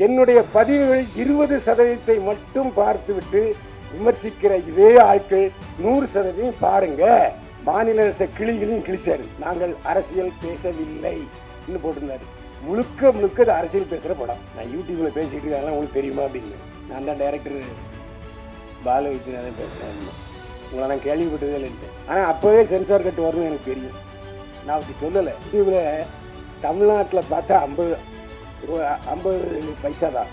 என்னுடைய பதிவுகள் 20% மட்டும் பார்த்துவிட்டு விமர்சிக்கிற இதே ஆட்கள் 100% பாருங்க. மாநில அரச கிளிகளையும் கிழிச்சாரு. நாங்கள் அரசியல் பேசவில்லை போட்டிருந்தாரு. முழுக்க முழுக்க அது அரசியல் பேசுற படம். நான் யூடியூப்ல பேசிட்டு இருக்கேன், உங்களுக்கு தெரியுமா அப்படின்னு. நான் தான் டைரக்டர் பாலு வைத்தியநாதன் பேசுறேன். உங்களை நான் கேள்விப்பட்டதே இல்லை. ஆனால் அப்போவே சென்சார் கட்டு வரணும் எனக்கு தெரியும். நான் அப்படி சொல்லலை. யூடியூப்ல தமிழ்நாட்டில் பார்த்தா 50 பைசா தான்.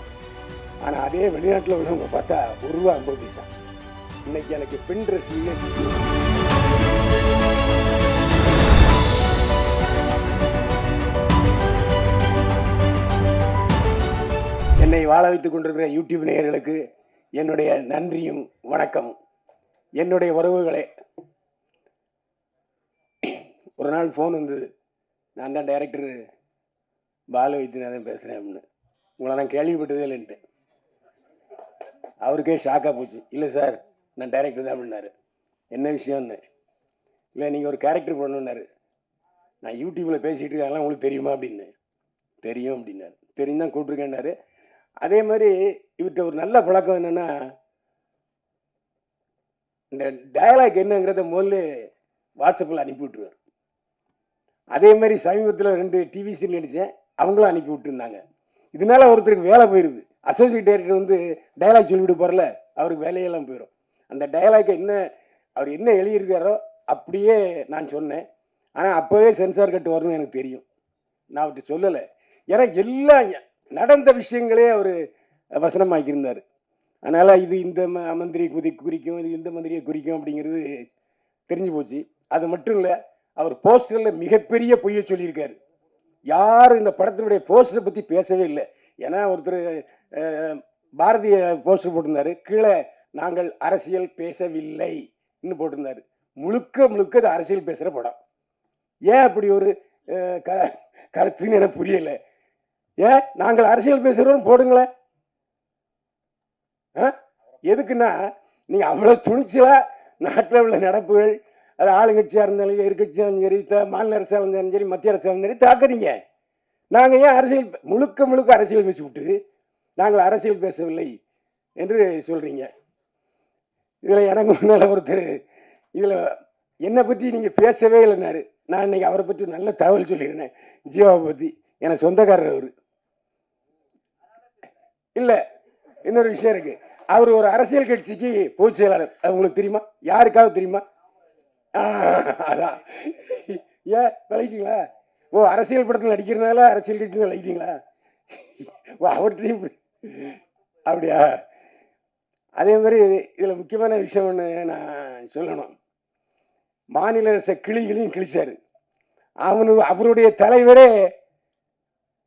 ஆனால் அதே வெளிநாட்டில் உள்ளவங்க பார்த்தா ₹1 50 பைசா. இன்னைக்கு எனக்கு பெண் ரசிகை என்னை வாழ வைத்துக் கொண்டிருக்கிற யூடியூப் நேயர்களுக்கு என்னுடைய நன்றியும் வணக்கம். என்னுடைய உறவுகளே, ஒரு நாள் ஃபோன் வந்தது. நான் தான் டைரக்டர் பாலு வைத்தியநாதன் பேசுகிறேன் அப்படின்னு. உங்களை நான் கேள்விப்பட்டதே இல்லைன்ட்டு அவருக்கே ஷாக்காக போச்சு. இல்லை சார், நான் டைரக்டர் தான் அப்படின்னாரு. என்ன விஷயம்னு. இல்லை, நீங்கள் ஒரு கேரக்டர் பண்ணணுன்னாரு. நான் யூடியூப்பில் பேசிகிட்டு இருக்காங்களா, உங்களுக்கு தெரியுமா அப்படின்னு. தெரியும் அப்படின்னாரு. தெரியும் தான் கூப்பிட்ருக்கேன்னாரு. அதே மாதிரி இவர்கிட்ட ஒரு நல்ல பழக்கம் என்னென்னா, இந்த டயலாக் என்னங்கிறத முதல்ல வாட்ஸ்அப்பில் அனுப்பி விட்டுருவார். அதே மாதிரி சமீபத்தில் 2 டிவி சீரியல் நடித்தேன், அவங்களும் அனுப்பி விட்டுருந்தாங்க. இதனால ஒருத்தருக்கு வேலை போயிடுது. அசோசியேட் டைரக்டர் வந்து டயலாக் சொல்லிவிட்டு போகிறல, அவருக்கு வேலையெல்லாம் போயிடும். அந்த டயலாக்கை அவர் என்ன எழுதியிருக்காரோ அப்படியே நான் சொன்னேன். ஆனால் அப்போவே சென்சார் கட்டு வரணும்னு எனக்கு தெரியும். நான் அவர்கிட்ட சொல்லலை. ஏன்னா எல்லாம் நடந்த விஷயங்களே அவர் வசனமாக்கியிருந்தார். அதனால் இது இந்த மந்திரியை குறிக்கும், இது இந்த மந்திரியை குறிக்கும் அப்படிங்கிறது தெரிஞ்சு போச்சு. அது மட்டும் இல்லை, அவர் போஸ்டரில் மிகப்பெரிய பொய்யை சொல்லியிருக்காரு. யாரும் இந்த படத்தினுடைய போஸ்டரை பற்றி பேசவே இல்லை. ஏன்னா ஒருத்தர் பாரதிய போஸ்டர் போட்டிருந்தாரு, கீழே நாங்கள் அரசியல் பேசவில்லை இன்னும் போட்டிருந்தாரு. முழுக்க முழுக்க அது அரசியல் பேசுகிற படம். ஏன் அப்படி ஒரு கருத்துன்னு எனக்கு புரியலை. ஏன் நாங்கள் அரசியல் பேசுகிறோன்னு போடுங்களேன். எதுக்குன்னா, நீங்கள் அவ்வளோ துணிச்சலாக நாட்டில் உள்ள நடப்புகள், அது ஆளுங்கட்சியாக இருந்தாலும் எதிர்கட்சியாக இருந்தாலும் சரி, மாநில அரசாக இருந்தாலும் சரி, மத்திய அரசாக இருந்தாலும் சரி தாக்குறீங்க. நாங்கள் ஏன் அரசியல் முழுக்க முழுக்க அரசியல் பேசி விட்டு நாங்கள் அரசியல் பேசவில்லை என்று சொல்கிறீங்க. இதில் எனக்கு முன்னால் ஒருத்தர் இதில் என்னை பற்றி நீங்கள் பேசவே இல்லைன்னாரு. நான் இன்னைக்கு அவரை பற்றி நல்ல தகவல் சொல்லியிருந்தேன். ஜீவாவை பற்றி. எனக்கு சொந்தக்காரர் அவர். இல்லை, இன்னொரு விஷயம் இருக்குது. அவர் ஒரு அரசியல் கட்சிக்கு பொதுச் செயலாளர். அது உங்களுக்கு தெரியுமா? யாருக்காவது தெரியுமா? அதான். ஏன் விளையிட்டீங்களா? ஓ, அரசியல் படத்தில் நடிக்கிறதுனால அரசியல் கட்சி தான் விளையிட்டீங்களா? ஓ, அவர்கிட்டையும் அப்படியா? அதே மாதிரி இதில் முக்கியமான விஷயம் ஒன்று நான் சொல்லணும். மாநில அரச கிளிகளையும் கிழிச்சாரு. அவருடைய தலைவரே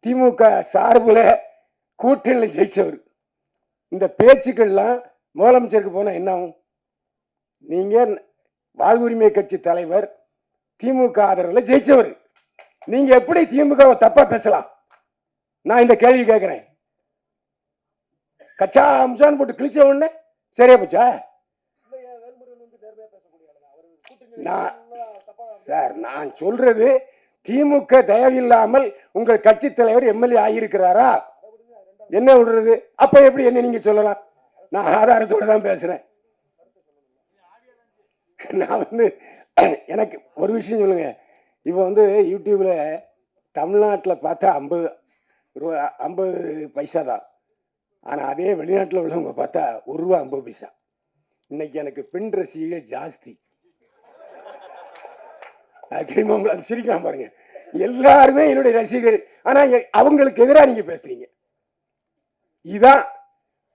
திமுக சார்பில் கூட்டணியில் ஜெயிச்சவர். இந்த பேச்சுக்கள்லாம் முதலமைச்சருக்கு போனால் என்ன ஆகும்? நீங்கள் வாழ்வுரிமை கட்சி தலைவர், திமுக ஆதரவில் ஜெயிச்சவர். நீங்கள் எப்படி திமுகவை தப்பாக பேசலாம்? நான் இந்த கேள்வி கேட்குறேன். கச்சா அம்சான்னு போட்டு கிழிச்ச உடனே சரியா போச்சா? நான் சொல்றது, திமுக தயவில்லாமல் உங்கள் கட்சி தலைவர் எம்எல்ஏ ஆகியிருக்கிறாரா? என்ன விடுறது? அப்ப எப்படி என்ன நீங்க சொல்லலாம்? நான் ஆதாரத்தோடு தான் பேசுறேன். நான் எனக்கு ஒரு விஷயம் சொல்லுங்க. இப்போ யூடியூப்ல தமிழ்நாட்டில் பார்த்தா 50 பைசா தான். ஆனால் அதே வெளிநாட்டில் உள்ளவங்க பார்த்தா ₹1 50 பைசா. இன்னைக்கு எனக்கு பெண் ரசிகை ஜாஸ்தி. தெரியுமா? உங்களுக்கு சிரிக்கலாம் பாருங்க. எல்லாருமே என்னுடைய ரசிகர்கள். ஆனால் அவங்களுக்கு எதிராக நீங்க பேசுறீங்க. இதான்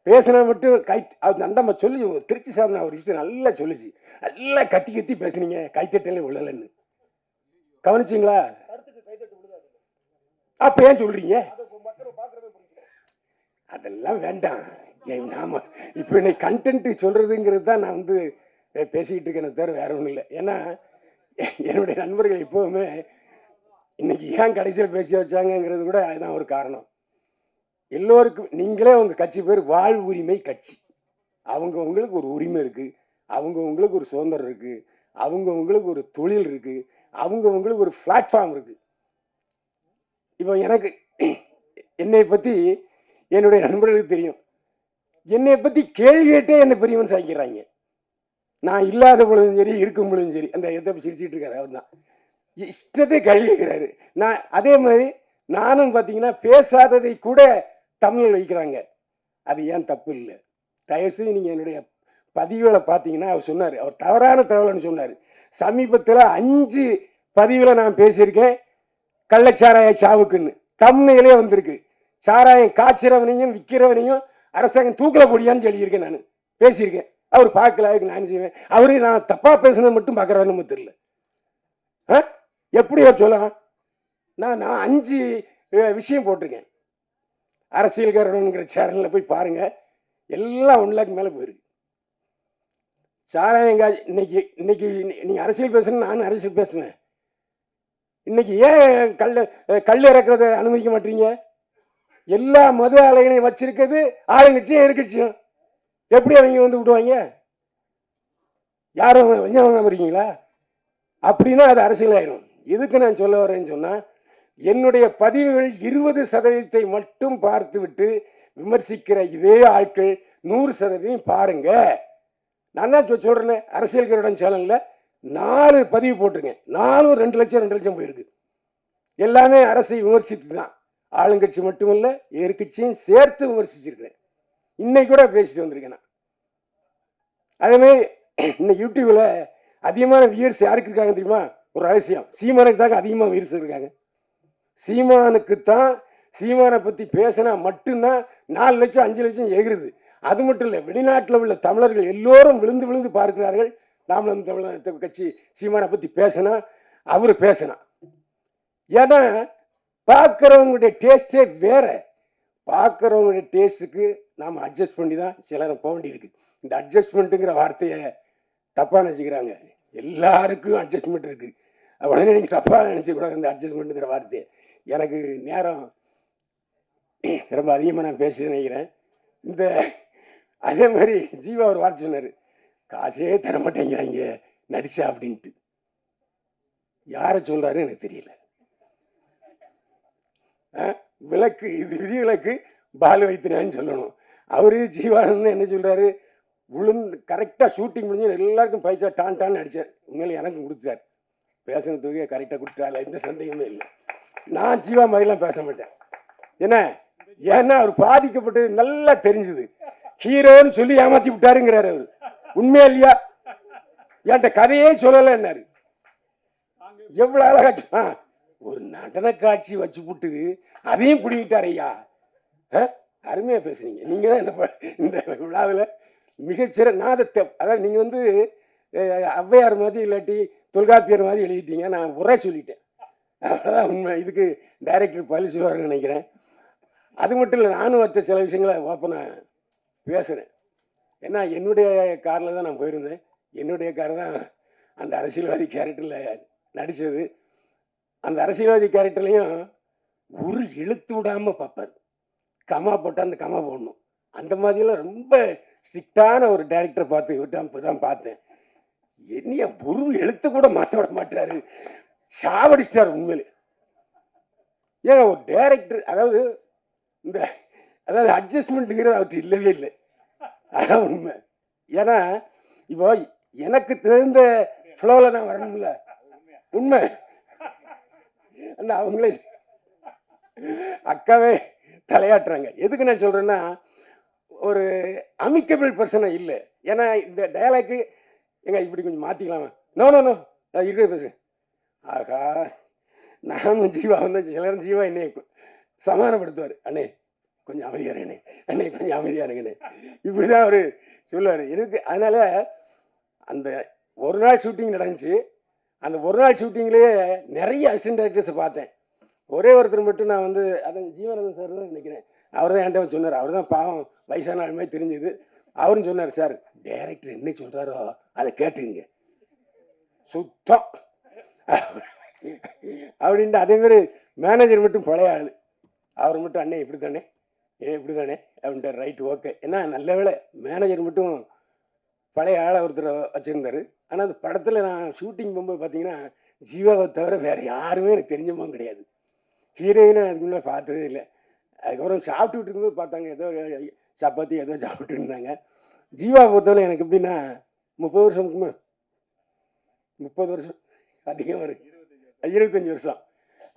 பேசினா மட்டும் அது நண்டமா சொல்லி திருச்சி சார் ஒரு விஷயம் நல்லா சொல்லிச்சு. நல்லா கத்தி கத்தி பேசுனீங்க, கைத்தட்டலே விழலன்னு. கவனிச்சிங்களா? அப்ப ஏன் சொல்றீங்க? அதெல்லாம் வேண்டாம். நாம இப்ப இன்னைக்கு கண்டென்ட் சொல்றதுங்கிறது தான் நான் பேசிக்கிட்டு இருக்கேன், தவிர வேற ஒன்றும் இல்லை. ஏன்னா என்னுடைய நண்பர்கள் எப்போவுமே இன்னைக்கு ஏன் கடைசியில் பேசி வச்சாங்கிறது கூட அதுதான் ஒரு காரணம். எல்லோருக்கும் நீங்களே உங்க கட்சி பேர் வாழ்வுரிமை கட்சி. அவங்களுக்கு ஒரு உரிமை இருக்கு, அவங்களுக்கு ஒரு சுதந்திரம் இருக்கு, அவங்களுக்கு ஒரு தொழில் இருக்கு, அவங்களுக்கு ஒரு பிளாட்ஃபார்ம் இருக்கு. இப்போ எனக்கு என்னை பற்றி என்னுடைய நண்பர்களுக்கு தெரியும். என்னை பற்றி கேள்வி கேட்டே என்னை பெரியவன் சாய்க்கிறாங்க. நான் இல்லாத பொழுதும் சரி, இருக்கும் பொழுதும் சரி. அந்த எதை சிரிச்சிட்டு இருக்காரு அவர் தான். இஷ்டத்தை கேள்வி கேட்கிறாரு. நான் அதே மாதிரி நானும் பார்த்தீங்கன்னா பேசாததை கூட தமிழில் வைக்கிறாங்க. அது ஏன் தப்பு இல்லை. தயவுசெய்து நீங்கள் என்னுடைய பதிவுகளை பார்த்தீங்கன்னா அவர் சொன்னார், அவர் தவறான தகவல்னு சொன்னார். சமீபத்தில் 5 பதிவில் நான் பேசியிருக்கேன் கள்ளச்சாராய சாவுக்குன்னு. தமிழ்நிலையே வந்திருக்கு. சாராயம் காய்ச்சிறவனையும் விற்கிறவனையும் அரசாங்கம் தூக்கில் போடியான்னு சொல்லியிருக்கேன். நான் பேசியிருக்கேன். அவர் பார்க்கல, அதுக்கு நான் செய்வேன். அவரு நான் தப்பாக பேசுனது மட்டும் பார்க்குறாருன்னு நமக்கு தெரியல. எப்படி அவர் சொல்லலாம்? நான் 5 விஷயம் போட்டிருக்கேன். அரசியல்காரனுங்கிற சேனலில் போய் பாருங்க, எல்லாம் 1 லேக் மேலே போயிருக்கு. சாராயம் இன்னைக்கு நீங்கள் அரசியல் பேசுன, நான் அரசியல் பேசுனேன். இன்னைக்கு ஏன் கல் இறக்குறத அனுமதிக்க மாட்டீங்க? எல்லா மது ஆலைகளையும் வச்சிருக்கிறது ஆளுங்கட்சியும் எதிர்கட்சியும். எப்படி அவங்க வந்து விடுவாங்க? யாரும் லஞ்சம் வாங்க இருக்கீங்களா? அப்படின்னா அது அரசியல் ஆயிரும். இதுக்கு நான் சொல்ல வரேன்னு சொன்னா, என்னுடைய பதிவுகள் 20% மட்டும் பார்த்து விட்டு விமர்சிக்கிற இதே ஆட்கள் 100% பாருங்க. நான் தான் சொல்றேன், அரசியல்காரருடன் சேனல்ல 4 பதிவு போட்டிருக்கேன். 4 2 லட்சம் 2 லட்சம் போயிருக்கு. எல்லாமே அரசை விமர்சித்து தான். ஆளுங்கட்சி மட்டுமல்ல, எதிர்கட்சியும் சேர்த்து விமர்சிச்சிருக்கிறேன். இன்னைக்கு கூட பேசிட்டு வந்திருக்கேன். அதே மாதிரி இன்னைக்கு யூடியூப்ல அதிகமான வியூர்ஸ் யாருக்கு இருக்காங்க தெரியுமா? ஒரு ரகசியம், சீமானுக்கு தாங்க அதிகமாக வியூர்ஸ் இருக்காங்க. சீமானுக்குத்தான். சீமானை பற்றி பேசினா மட்டும்தான் 4 லட்சம் 5 லட்சம் எகிருது. அது மட்டும் இல்லை, வெளிநாட்டில் உள்ள தமிழர்கள் எல்லோரும் விழுந்து விழுந்து பார்க்கிறார்கள். நாம் தமிழர் கட்சி சீமானை பற்றி பேசினா அவர் பேசினா. ஏன்னா பார்க்குறவங்களுடைய டேஸ்டே வேற. பார்க்குறவங்களுடைய டேஸ்ட்டுக்கு நாம் அட்ஜஸ்ட் பண்ணி தான் சிலர் போக வேண்டியிருக்கு. இந்த அட்ஜஸ்ட்மெண்ட்டுங்கிற வார்த்தையை தப்பாக நினச்சிக்கிறாங்க. எல்லாருக்கும் அட்ஜஸ்ட்மெண்ட் இருக்குது. உடனே நீங்கள் தப்பாக நினச்சிக்கூடாது இந்த அட்ஜஸ்ட்மெண்ட்டுங்கிற வார்த்தையை. எனக்கு நேரம் ரொம்ப அதிகமாக நான் பேசி நினைக்கிறேன். இந்த அதே மாதிரி ஜீவா ஒரு வார்த்தை சொன்னார், காசே தர மாட்டேங்கிறாங்க நடிச்சா அப்படின்ட்டு. யாரை சொல்றாரு எனக்கு தெரியல. விளக்கு இது விதி விலக்கு பால் வைத்தினான்னு சொல்லணும். அவரு ஜீவானந்த் என்ன சொல்றாரு, விழுந்து கரெக்டாக ஷூட்டிங் முடிஞ்சு எல்லாருக்கும் பைசா டான் அடிச்சார். உண்மையில எனக்கும் கொடுத்தார். பேசின தொகையை கரெக்டாக கொடுத்தால எந்த சந்தேகமே இல்லை. நான் ஜீவா மாதிரிலாம் பேச மாட்டேன். என்ன ஏன்னா அவர் பாதிக்கப்பட்டது நல்லா தெரிஞ்சுது. ஹீரோன்னு சொல்லி ஏமாத்தி விட்டாருங்கிறாரு அவரு. உண்மையா இல்லையா? என்கிட்ட கதையே சொல்லலை என்னாரு. எவ்வளவு அழகா ஒரு நடன காட்சி வச்சு விட்டு அதையும் பிடிக்கிட்டார் ஐயா. அருமையா பேசுறீங்க நீங்க தான் இந்த விழாவில் மிகச்சிற நாதத்தை. அதாவது நீங்க வந்து ஔவையார் மாதிரி இல்லாட்டி தொல்காப்பியர் மாதிரி எழுதிட்டீங்க. நான் உரை சொல்லிட்டேன், அவ்வளோதான் உண்மை. இதுக்கு டைரக்டர் பழி சொல்லுவாருன்னு நினைக்கிறேன். அது மட்டும் இல்லை, நானும் வச்ச சில விஷயங்களை ஓப்பனாக பேசுகிறேன். ஏன்னா என்னுடைய காரில் தான் நான் போயிருந்தேன். என்னுடைய கார் தான் அந்த அரசியல்வாதி கேரக்டரில் நடித்தது. அந்த அரசியல்வாதி கேரக்டர்லையும் ஒரு எழுத்து விடாமல் பார்ப்பார். கமா போட்டால் அந்த கமா போடணும். அந்த மாதிரியெல்லாம் ரொம்ப ஸ்ட்ரிக்டான ஒரு டைரக்டரை பார்த்து இப்போ தான் பார்த்தேன். என்னைய ஒரு எழுத்து கூட மாற்ற விட மாட்டாரு. சாவடிச்சிட்டார் உண்மையிலே. ஏன் ஒரு டைரக்டர் அதாவது அட்ஜஸ்ட்மெண்ட்டுங்கிறது அவருக்கு இல்லவே இல்லை. அதான் உண்மை. ஏன்னா இப்போ எனக்கு தெரிந்த ஃப்ளோவில் நான் வரணும்ல. உண்மை. அந்த அவங்களே அக்காவே தலையாட்டுறாங்க. எதுக்கு நான் சொல்றேன்னா, ஒரு அமிக்கபிள் பர்சனாக இல்லை. ஏன்னா இந்த டயலாக்கு இப்படி கொஞ்சம் மாற்றிக்கலாமா? நோ நான் இருக்க பேசுகிறேன். ஆகா, நானும் ஜீவா வந்து சிலரும் ஜீவா என்னை சமாதானப்படுத்துவார். அண்ணே கொஞ்சம் அமைதியாருங்கண்ணே, அண்ணே கொஞ்சம் அமைதியாருங்கண்ணே, இப்படி தான் அவர் சொல்லுவார். எனக்கு அதனால அந்த ஒரு நாள் ஷூட்டிங் நடந்துச்சு. அந்த ஒரு நாள் ஷூட்டிங்லேயே நிறைய அசிஸ்டன்ட் டைரக்டர்ஸை பார்த்தேன். ஒரே ஒருத்தர் மட்டும் நான் வந்து அதை ஜீவனந்தன் சார் தான் நினைக்கிறேன். அவர் தான் என்கிட்ட சொன்னார். அவர் தான் பாவம் வயசான ஆளுமே தெரிஞ்சுது. அவரும் சொன்னார், சார் டைரக்டர் என்ன சொல்கிறாரோ அதை கேட்டுங்க சுத்தம் அப்படின்ட்டு. அதேமாதிரி மேனேஜர் மட்டும் பழைய ஆள். அவர் மட்டும் அண்ணே இப்படி தானே இப்படி தானே அப்படின்ட்டு. Right okay. ஏன்னா நல்ல வேலை மேனேஜர் மட்டும் பழைய ஆளை ஒருத்தர் வச்சுருந்தார். ஆனால் அந்த படத்தில் நான் ஷூட்டிங் போகும்போது பார்த்தீங்கன்னா ஜீவாவை தவிர வேறு யாருமே எனக்கு தெரிஞ்சவங்க கிடையாது. ஹீரோயினை அதுக்கு முன்னே பார்த்ததே இல்லை. அதுக்கப்புறம் சாப்பிட்டுட்டு இருக்கும்போது பார்த்தாங்க, ஏதோ சப்பாத்தி ஏதோ சாப்பிட்டு இருந்தாங்க. ஜீவா பொறுத்தவரை எனக்கு எப்படின்னா 30 வருஷம் 30 வருஷம் அதிகம் வரும், 25 வருஷம்.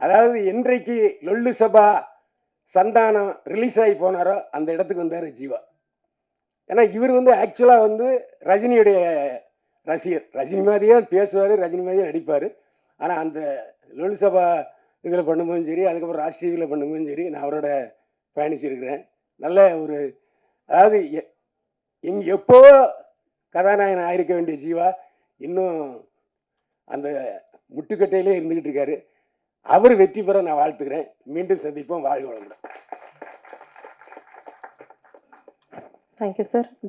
அதாவது என்றைக்கு லொல்லு சபா சந்தானம் ரிலீஸ் ஆகி போனாரோ அந்த இடத்துக்கு வந்தார் ஜீவா. ஏன்னா இவர் வந்து ஆக்சுவலாக வந்து ரஜினியுடைய ரசிகர், ரஜினி மாதிரியே பேசுவார், ரஜினி மாதிரியே நடிப்பார். ஆனால் அந்த லொல்லு சபா இதில் பண்ணும்போதும் சரி, அதுக்கப்புறம் ராஜ் டிவியில் பண்ணும்போதும் சரி, நான் அவரோட பயணிச்சிருக்கிறேன். நல்ல ஒரு, அதாவது எப்போ கதாநாயகன் ஆயிருக்க வேண்டிய ஜீவா இன்னும் அந்த முட்டுக்கட்டையிலே இருந்துக்கிட்டு இருக்காரு. அவர் வெற்றி பெற நான் வாழ்த்துக்கிறேன். மீண்டும் சந்திப்போம். வாழ்க வளமுடன். Thank you sir.